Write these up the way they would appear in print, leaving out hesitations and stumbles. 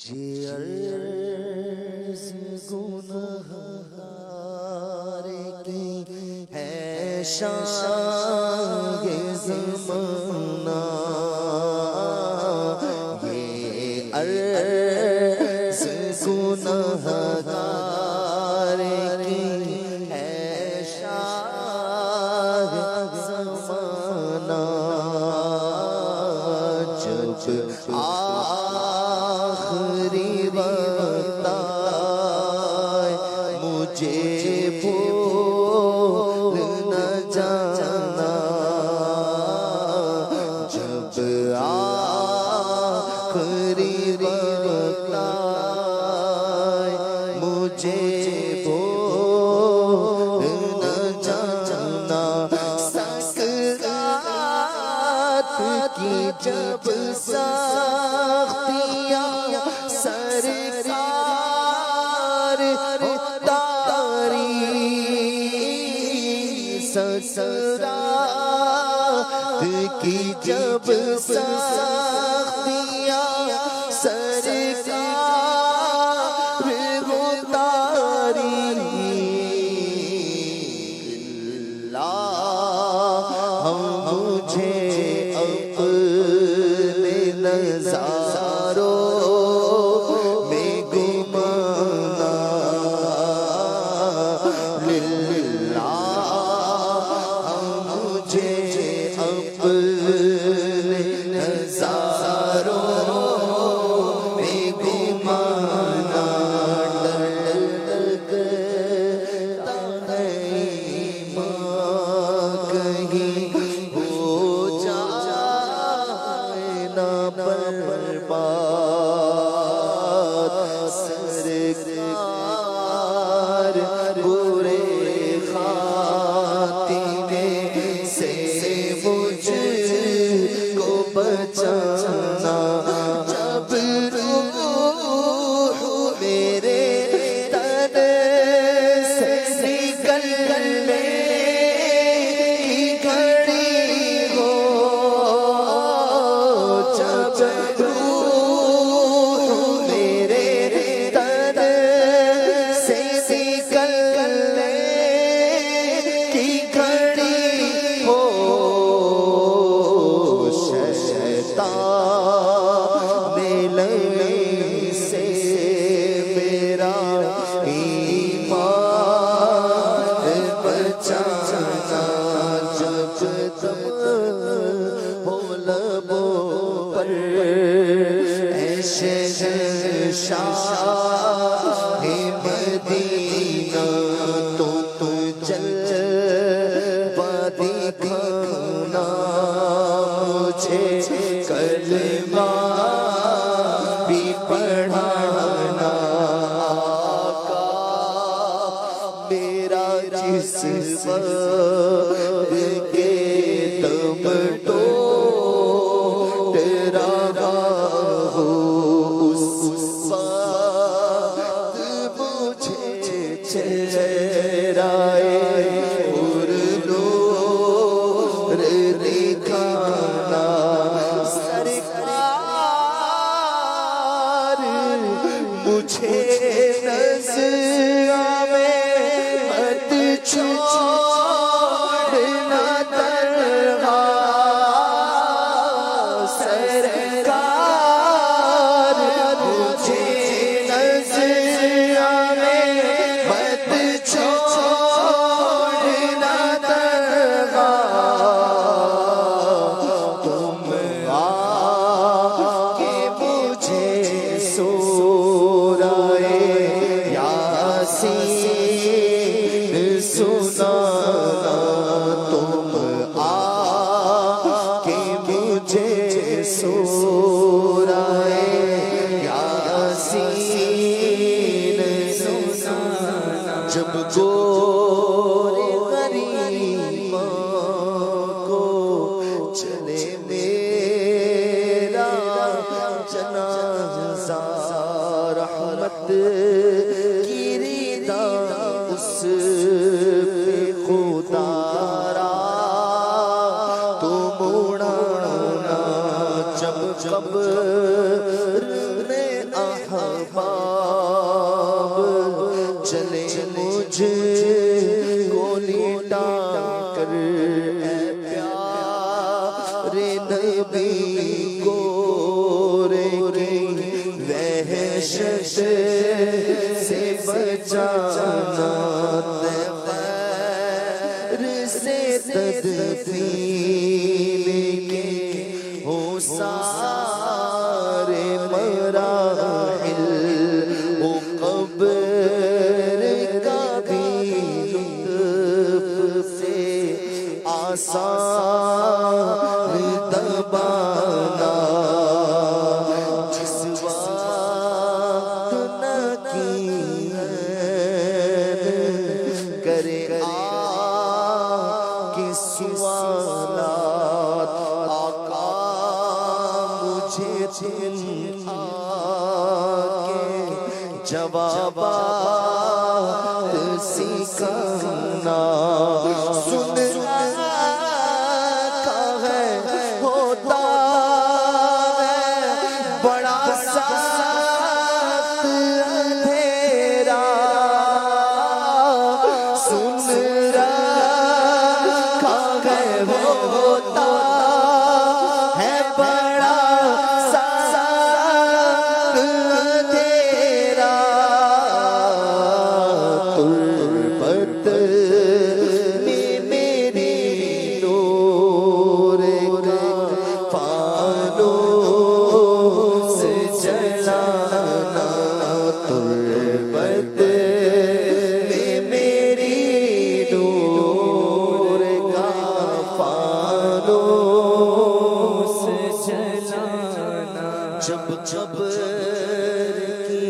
مجھے عرض گنہگار کی ہے شان یہ زمانہ، یہ عرض گنہگار کی ہے شان زمانہ، جب آخری وقت آئے مجھے بھول نہ جانا، جب آخری وقت آئے مجھے بھول نہ جانا، سکرات کی جب سختیاں سرکار اتاری، سکرات کی جب سختیاں سرکار اتاری، اللہ مجھے اپنے نظاروں میں گمانا، للہ مجھے اپنے نظاروں میں گمانا، ڈلتا ہے ایمان کہیں ہو جائے نہ برباد، سرکار برے خاتمے سے مجھ کو بچانا، جب روح میرے تن سے نکلنے کی گھڑی ہو، جب روح میرے تن سے نکلنے کی گھڑی ہو، شیطان لڑنے سے میرا ایمان بچانا، جب تم ہو لبوں پر اے شہنشاہ مدینہ، تم جلوہ دکھانا، مجھے کلمہ بھی پڑھانا، آقا میرا جس وقت کے دم ٹوٹ رہا ہو، اس وقت مجھے چہرائے اور نور دکھانا، سرکار مجھے نظر میں مت چھوڑنا تنہا، سرکار مجھے نظر میں مت چھوڑنا تنہا، تم آ کے مجھے سورہ یاسین سنانا، تم آ کے مجھے سورہ یاسین سنانا، جب گورے غریباں کو چلے میرا جنازہ، رحمت کی ردا اس پہ خدا را تو موڑانا، جب قبر میں احباب چلے مجھ کو لٹا کر، اے پیارے نبی کو وحشت سے بچانا، غیر سے تدفین کے ہو سارے مراحل، وہ قبر کا بھی لطف سے آسان دبانا، کرے آقا سوالات، آقا مجھے تم آکے جوابات سکھانا، سن رکھا ہے ہوتا ہے بڑا سخت اندھیرا، سن رکھا ہے ہوتا ہے بڑا سخت اندھیرا، تربت میں میری نور کا فانوس جلانا، تربت میں میری نور کا فانوس جلانا، جب جب کی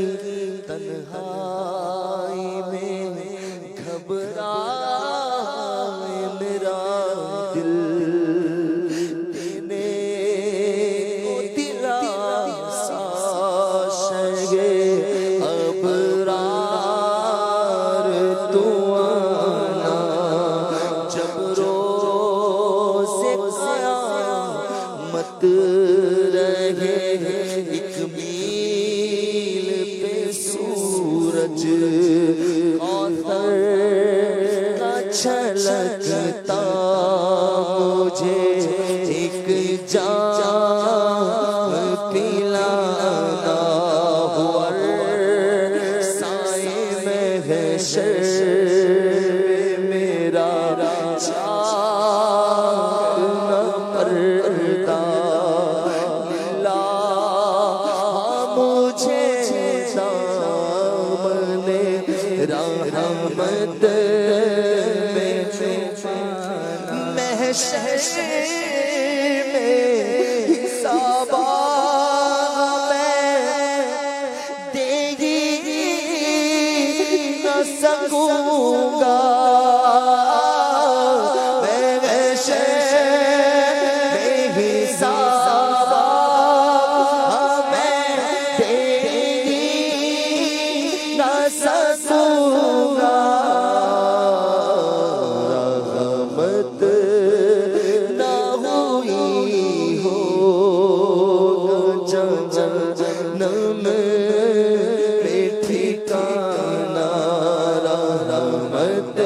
تنہائی میں گھبرائے میرا دل، دینے کو دلاسا شگے ابرار تو آنا، جب روز قیامت رہے ایک میل پہ سورج، کوثر کا چھلکتا مجھے ایک جام پلانا، ہوا سائے محشر میرا جانا پڑتا، ملا مجھے دامن رحمت میں محشر میں حساب میں دے نہ سکوں گا، میں محشر میں حساب میں دے نہ سکوں گا، رحمت نہ ہوئی ہوگا جہنم میں ٹھکانا، رحمت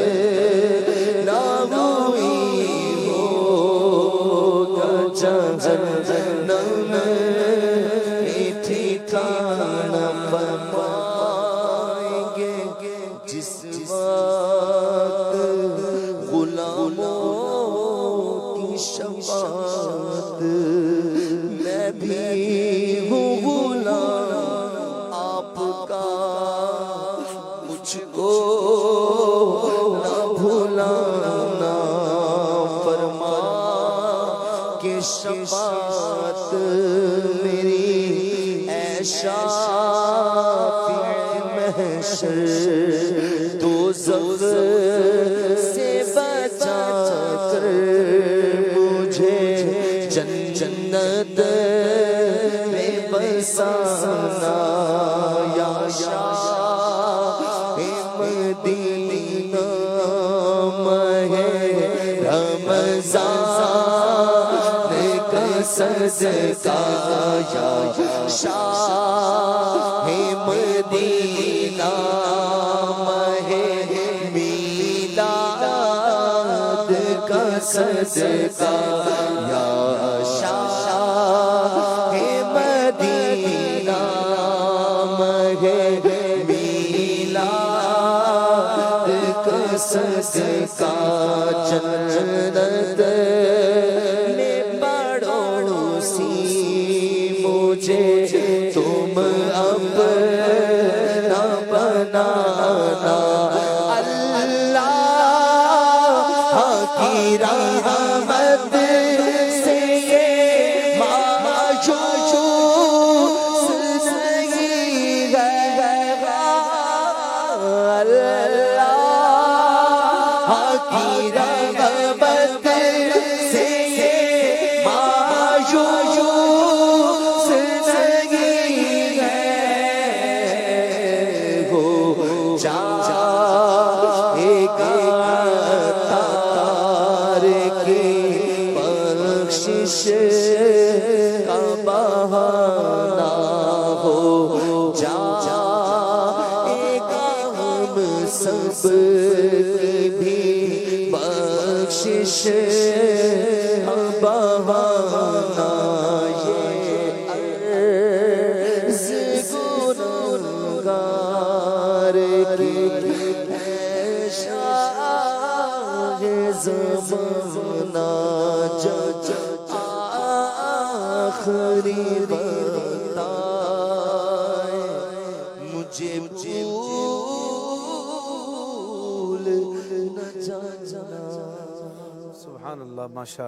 نہ ہوئی ہوگا جہنم میں ٹھکانا، فرمائیں گے جس وقت غلاموں کی شفاعت، میں بھی ہوں غلام آپ کا، مجھ کو نہ بھولانا، فرما کہ شفاعت میری اے شافع محشر، دوزخ سے بچا کر مجھے جنت میں بسانا، یا شاہ مدینہ ماہ رمضان کا صدقہ، یا شاہ مدینہ ماہ میلاد کا صدقہ یا شاہ مدینہ ماہ میلاد کا صدقہ جنت میں پڑوسی مجھے تم اپنا بنانا اللہ کی رحمت سے یہ مایوس نہیں ہے اللہ کی رحمت سے یہ مایوس نہیں ہے ہو جائے گا تار کی بخشش کا بہانہ ہو جائے گا ہم سب کی بھی بخشش کا بہانہ یہ عرض گنہگار کی ہے شاہ زمانہ جب آخری وقت آئے مجھے بھول نہ جانا۔ سبحان اللہ، ماشاء اللہ۔